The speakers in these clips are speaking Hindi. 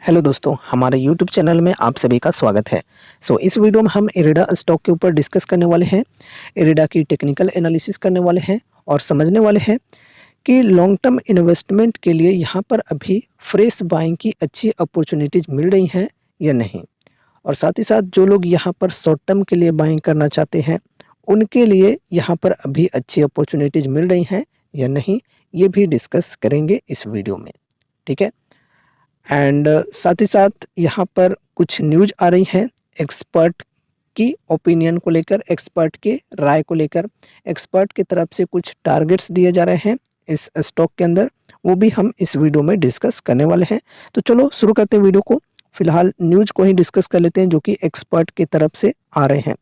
हेलो दोस्तों, हमारे यूट्यूब चैनल में आप सभी का स्वागत है। इस वीडियो में हम इरेडा स्टॉक के ऊपर डिस्कस करने वाले हैं। इरेडा की टेक्निकल एनालिसिस करने वाले हैं और समझने वाले हैं कि लॉन्ग टर्म इन्वेस्टमेंट के लिए यहाँ पर अभी फ्रेश बाइंग की अच्छी अपॉर्चुनिटीज़ मिल रही हैं या नहीं। और साथ ही साथ जो लोग यहाँ पर शॉर्ट टर्म के लिए बाइंग करना चाहते हैं, उनके लिए यहाँ पर अभी अच्छी अपॉर्चुनिटीज़ मिल रही हैं या नहीं, ये भी डिस्कस करेंगे इस वीडियो में। ठीक है। एंड साथ ही साथ यहाँ पर कुछ न्यूज़ आ रही हैं एक्सपर्ट की ओपिनियन को लेकर, एक्सपर्ट के राय को लेकर। एक्सपर्ट की तरफ से कुछ टारगेट्स दिए जा रहे हैं इस स्टॉक के अंदर, वो भी हम इस वीडियो में डिस्कस करने वाले हैं। तो चलो शुरू करते हैं वीडियो को। फिलहाल न्यूज़ को ही डिस्कस कर लेते हैं जो कि एक्सपर्ट की तरफ से आ रहे हैं।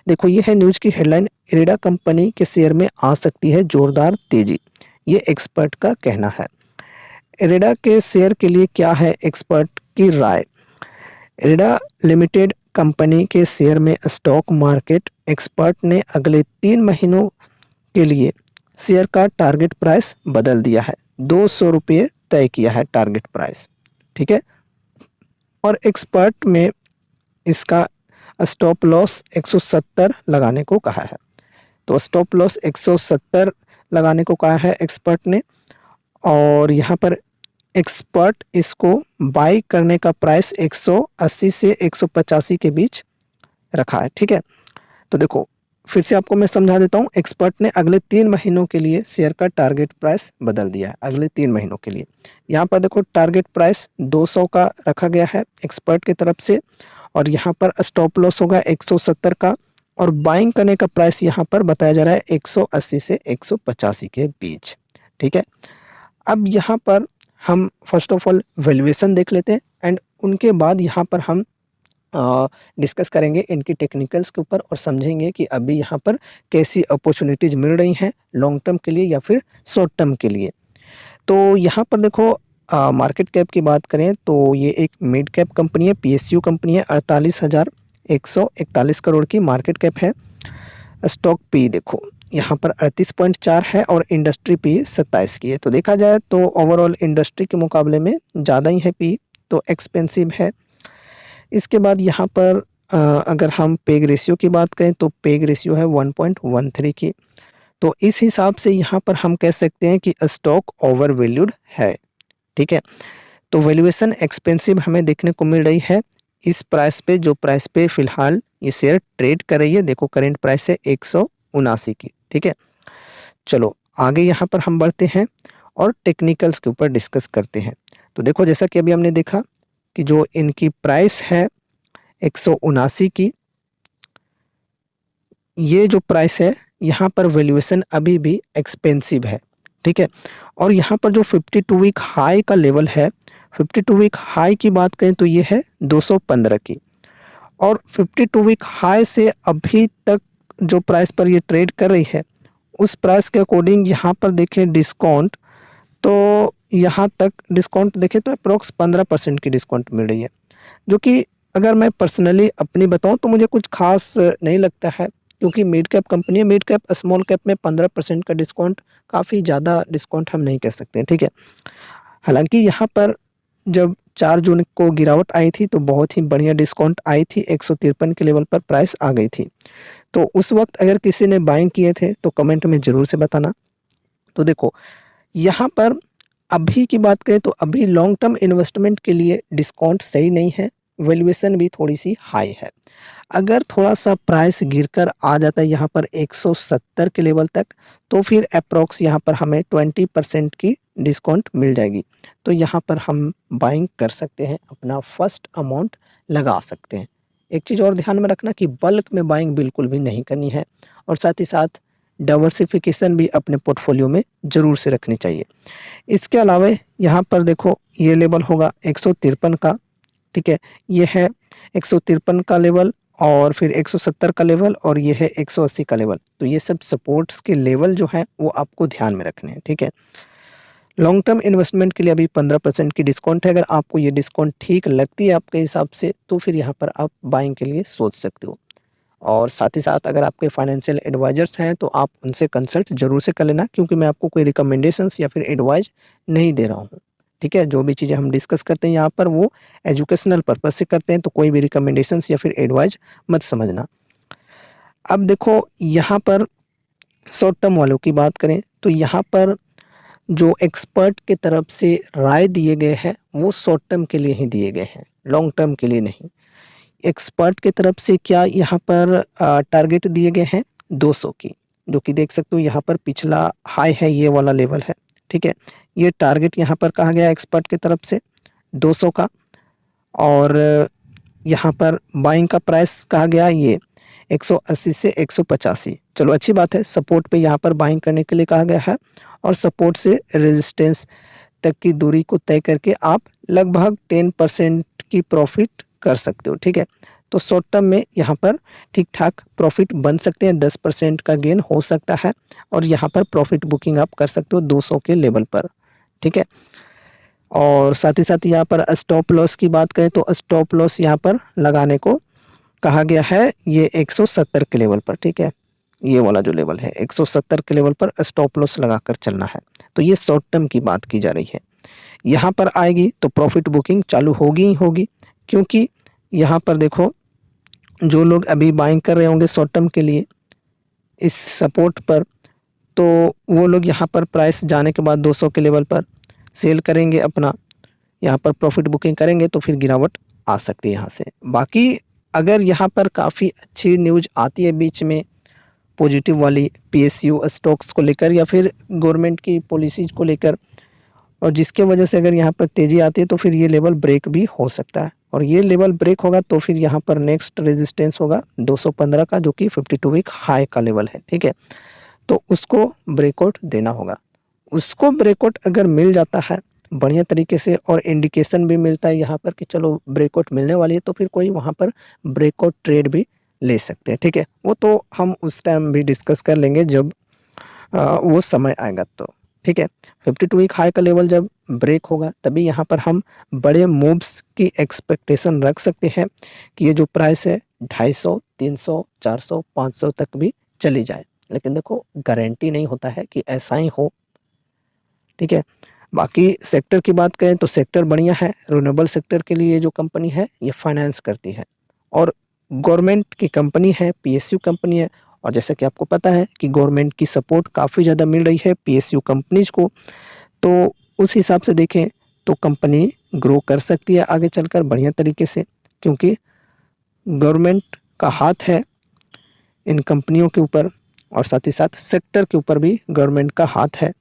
देखो, ये है न्यूज़ की हेडलाइन, इरेडा कंपनी के शेयर में आ सकती है जोरदार तेजी, ये एक्सपर्ट का कहना है। इरेडा के शेयर के लिए क्या है एक्सपर्ट की राय। इरेडा लिमिटेड कंपनी के शेयर में स्टॉक मार्केट एक्सपर्ट ने अगले 3 महीनों के लिए शेयर का टारगेट प्राइस बदल दिया है। 200 रुपये तय किया है टारगेट प्राइस। ठीक है। और एक्सपर्ट में इसका स्टॉप लॉस 170 लगाने को कहा है। तो स्टॉप लॉस 170 लगाने को कहा है एक्सपर्ट ने। और यहाँ पर एक्सपर्ट इसको बाई करने का प्राइस 180 से 185 के बीच रखा है। ठीक है। तो देखो, फिर से आपको मैं समझा देता हूँ। एक्सपर्ट ने अगले 3 महीनों के लिए शेयर का टारगेट प्राइस बदल दिया है, अगले 3 महीनों के लिए। यहाँ पर देखो, टारगेट प्राइस 200 का रखा गया है एक्सपर्ट की तरफ से, और यहाँ पर स्टॉप लॉस होगा 170 का, और बाइंग करने का प्राइस यहाँ पर बताया जा रहा है 180 से 185 के बीच। ठीक है। अब यहाँ पर हम फर्स्ट ऑफ ऑल वैल्यूएशन देख लेते हैं, एंड उनके बाद यहाँ पर हम डिस्कस करेंगे इनकी टेक्निकल्स के ऊपर, और समझेंगे कि अभी यहाँ पर कैसी अपॉर्चुनिटीज़ मिल रही हैं लॉन्ग टर्म के लिए या फिर शॉर्ट टर्म के लिए। तो यहाँ पर देखो, मार्केट कैप की बात करें तो ये एक मिड कैप कंपनी है, पीएसयू कंपनी है। 48,141 करोड़ की मार्केट कैप है। स्टॉक पी देखो, यहाँ पर 38.4 है और इंडस्ट्री पी 27 की है। तो देखा जाए तो ओवरऑल इंडस्ट्री के मुकाबले में ज़्यादा ही है पी, तो एक्सपेंसिव है। इसके बाद यहाँ पर अगर हम पेग रेशियो की बात करें तो पेग रेशियो है 1.13 की। तो इस हिसाब से यहाँ पर हम कह सकते हैं कि स्टॉक ओवर वैल्यूड है। ठीक है। तो वैल्यूएशन एक्सपेंसिव हमें देखने को मिल रही है इस प्राइस पे, जो प्राइस पे फिलहाल ये शेयर ट्रेड कर रही है। देखो, करेंट प्राइस है 179 की। ठीक है। चलो आगे यहाँ पर हम बढ़ते हैं और टेक्निकल्स के ऊपर डिस्कस करते हैं। तो देखो, जैसा कि अभी हमने देखा कि जो इनकी प्राइस है 179 की, ये जो प्राइस है यहाँ पर वैल्यूएशन अभी भी एक्सपेंसिव है। ठीक है। और यहाँ पर जो 52 वीक हाई का लेवल है, 52 वीक हाई की बात करें तो ये है 215 की, और 52 वीक हाई से अभी तक जो प्राइस पर ये ट्रेड कर रही है, उस प्राइस के अकॉर्डिंग यहाँ पर देखें डिस्काउंट, तो यहाँ तक डिस्काउंट देखें तो अप्रोक्स 15% की डिस्काउंट मिल रही है, जो कि अगर मैं पर्सनली अपनी बताऊं तो मुझे कुछ खास नहीं लगता है, क्योंकि मिड कैप कंपनी है। मिड कैप स्मॉल कैप में 15% का डिस्काउंट काफ़ी ज़्यादा डिस्काउंट हम नहीं कह सकते हैं। ठीक है। हालांकि यहाँ पर जब 4 जून को गिरावट आई थी तो बहुत ही बढ़िया डिस्काउंट आई थी, 153 के लेवल पर प्राइस आ गई थी। तो उस वक्त अगर किसी ने बाइंग किए थे तो कमेंट में ज़रूर से बताना। तो देखो, यहाँ पर अभी की बात करें तो अभी लॉन्ग टर्म इन्वेस्टमेंट के लिए डिस्काउंट सही नहीं है, वैल्यूएशन भी थोड़ी सी हाई है। अगर थोड़ा सा प्राइस गिरकर आ जाता है यहाँ पर 170 के लेवल तक, तो फिर अप्रॉक्स यहाँ पर हमें 20% की डिस्काउंट मिल जाएगी। तो यहाँ पर हम बाइंग कर सकते हैं, अपना फर्स्ट अमाउंट लगा सकते हैं। एक चीज़ और ध्यान में रखना कि बल्क में बाइंग बिल्कुल भी नहीं करनी है, और साथ ही साथ डाइवर्सिफिकेशन भी अपने पोर्टफोलियो में ज़रूर से रखनी चाहिए। इसके अलावा यहाँ पर देखो, ये लेवल होगा 153 का। ठीक है। ये है 153 का लेवल, और फिर 170 का लेवल, और ये है 180 का लेवल। तो ये सब सपोर्ट्स के लेवल जो हैं वो आपको ध्यान में रखने हैं। ठीक है। लॉन्ग टर्म इन्वेस्टमेंट के लिए अभी 15% की डिस्काउंट है। अगर आपको ये डिस्काउंट ठीक लगती है आपके हिसाब से, तो फिर यहाँ पर आप बाइंग के लिए सोच सकते हो। और साथ ही साथ अगर आपके फाइनेंशियल एडवाइजर्स हैं तो आप उनसे कंसल्ट ज़रूर से कर लेना, क्योंकि मैं आपको कोई रिकमेंडेशंस या फिर एडवाइस नहीं दे रहा हूँ। ठीक है। जो भी चीज़ें हम डिस्कस करते हैं यहाँ पर वो एजुकेशनल पर्पज़ से करते हैं, तो कोई भी रिकमेंडेशंस या फिर एडवाइस मत समझना। अब देखो यहाँ पर शॉर्ट टर्म वालों की बात करें तो यहाँ पर जो एक्सपर्ट की तरफ से राय दिए गए हैं वो शॉर्ट टर्म के लिए ही दिए गए हैं, लॉन्ग टर्म के लिए नहीं। एक्सपर्ट की तरफ से क्या यहाँ पर टारगेट दिए गए हैं 200 की, जो कि देख सकते हो यहाँ पर पिछला हाई है, ये वाला लेवल है, ठीक है। ये टारगेट यहाँ पर कहा गया एक्सपर्ट की तरफ से 200 का, और यहाँ पर बाइंग का प्राइस कहा गया ये 180 से 185। चलो अच्छी बात है, सपोर्ट पे यहाँ पर बाइंग करने के लिए कहा गया है, और सपोर्ट से रेजिस्टेंस तक की दूरी को तय करके आप लगभग 10% की प्रॉफिट कर सकते हो, ठीक है। तो शॉर्ट टर्म में यहाँ पर ठीक ठाक प्रॉफिट बन सकते हैं, 10% का गेन हो सकता है, और यहाँ पर प्रॉफिट बुकिंग आप कर सकते हो 200 के लेवल पर, ठीक है। और साथ ही साथ यहाँ पर स्टॉप लॉस की बात करें तो स्टॉप लॉस यहाँ पर लगाने को कहा गया है ये 170 के लेवल पर, ठीक है। ये वाला जो लेवल है 170 के लेवल पर स्टॉप लॉस लगाकर चलना है। तो ये शॉर्ट टर्म की बात की जा रही है। यहाँ पर आएगी तो प्रॉफिट बुकिंग चालू होगी ही होगी, क्योंकि यहाँ पर देखो जो लोग अभी बाइंग कर रहे होंगे शॉर्ट टर्म के लिए इस सपोर्ट पर, तो वो लोग यहाँ पर प्राइस जाने के बाद 200 के लेवल पर सेल करेंगे, अपना यहाँ पर प्रॉफिट बुकिंग करेंगे, तो फिर गिरावट आ सकती है यहाँ से। बाकी अगर यहाँ पर काफ़ी अच्छी न्यूज़ आती है बीच में पॉजिटिव वाली पीएसयू स्टॉक्स को लेकर या फिर गवर्नमेंट की पॉलिसीज़ को लेकर, और जिसके वजह से अगर यहाँ पर तेज़ी आती है तो फिर ये लेवल ब्रेक भी हो सकता है, और ये लेवल ब्रेक होगा तो फिर यहाँ पर नेक्स्ट रेजिस्टेंस होगा 215 का, जो कि 52 वीक हाई का लेवल है, ठीक है। तो उसको ब्रेकआउट देना होगा। उसको ब्रेकआउट अगर मिल जाता है बढ़िया तरीके से और इंडिकेशन भी मिलता है यहाँ पर कि चलो ब्रेकआउट मिलने वाली है, तो फिर कोई वहाँ पर ब्रेकआउट ट्रेड भी ले सकते हैं, ठीक है। वो तो हम उस टाइम भी डिस्कस कर लेंगे जब वो समय आएगा तो, ठीक है। 52 वीक हाई का लेवल जब ब्रेक होगा तभी यहाँ पर हम बड़े मूव्स की एक्सपेक्टेशन रख सकते हैं कि ये जो प्राइस है 250, 300, 400, 500 तक भी चली जाए। लेकिन देखो गारंटी नहीं होता है कि ऐसा ही हो, ठीक है। बाकी सेक्टर की बात करें तो सेक्टर बढ़िया है। रिन्यूएबल सेक्टर के लिए जो कंपनी है ये फाइनेंस करती है और गवर्नमेंट की कंपनी है, पीएसयू कंपनी है, और जैसा कि आपको पता है कि गवर्नमेंट की सपोर्ट काफ़ी ज़्यादा मिल रही है पीएसयू कंपनीज़ को, तो उस हिसाब से देखें तो कंपनी ग्रो कर सकती है आगे चलकर बढ़िया तरीके से, क्योंकि गवर्नमेंट का हाथ है इन कंपनियों के ऊपर, और साथ ही साथ सेक्टर के ऊपर भी गवर्नमेंट का हाथ है।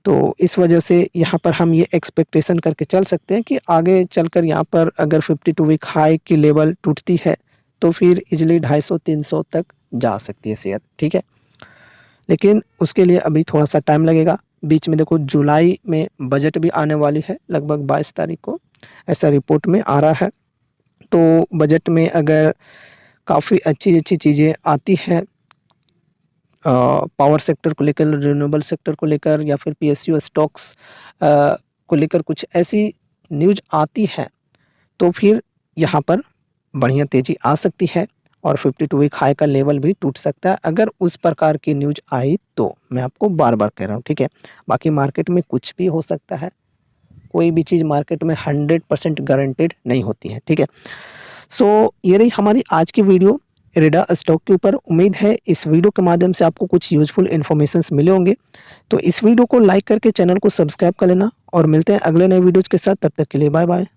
तो इस वजह से यहाँ पर हम ये एक्सपेक्टेशन करके चल सकते हैं कि आगे चलकर यहाँ पर अगर 52 वीक हाई की लेवल टूटती है तो फिर इजीली 250-300 तक जा सकती है शेयर, ठीक है। लेकिन उसके लिए अभी थोड़ा सा टाइम लगेगा। बीच में देखो जुलाई में बजट भी आने वाली है, लगभग 22 तारीख को ऐसा रिपोर्ट में आ रहा है। तो बजट में अगर काफ़ी अच्छी अच्छी चीज़ें आती हैं पावर सेक्टर को लेकर, रिन्यूएबल सेक्टर को लेकर, या फिर पीएसयू स्टॉक्स को लेकर कुछ ऐसी न्यूज़ आती है तो फिर यहाँ पर बढ़िया तेज़ी आ सकती है और 52 वीक हाई का लेवल भी टूट सकता है अगर उस प्रकार की न्यूज़ आई तो। मैं आपको बार बार कह रहा हूँ, ठीक है। बाकी मार्केट में कुछ भी हो सकता है, कोई भी चीज़ मार्केट में 100% गारंटेड नहीं होती है, ठीक है। सो ये रही हमारी आज की वीडियो इरेडा स्टॉक के ऊपर। उम्मीद है इस वीडियो के माध्यम से आपको कुछ यूजफुल इन्फॉर्मेशंस मिले होंगे। तो इस वीडियो को लाइक करके चैनल को सब्सक्राइब कर लेना, और मिलते हैं अगले नए वीडियोज़ के साथ। तब तक के लिए बाय बाय।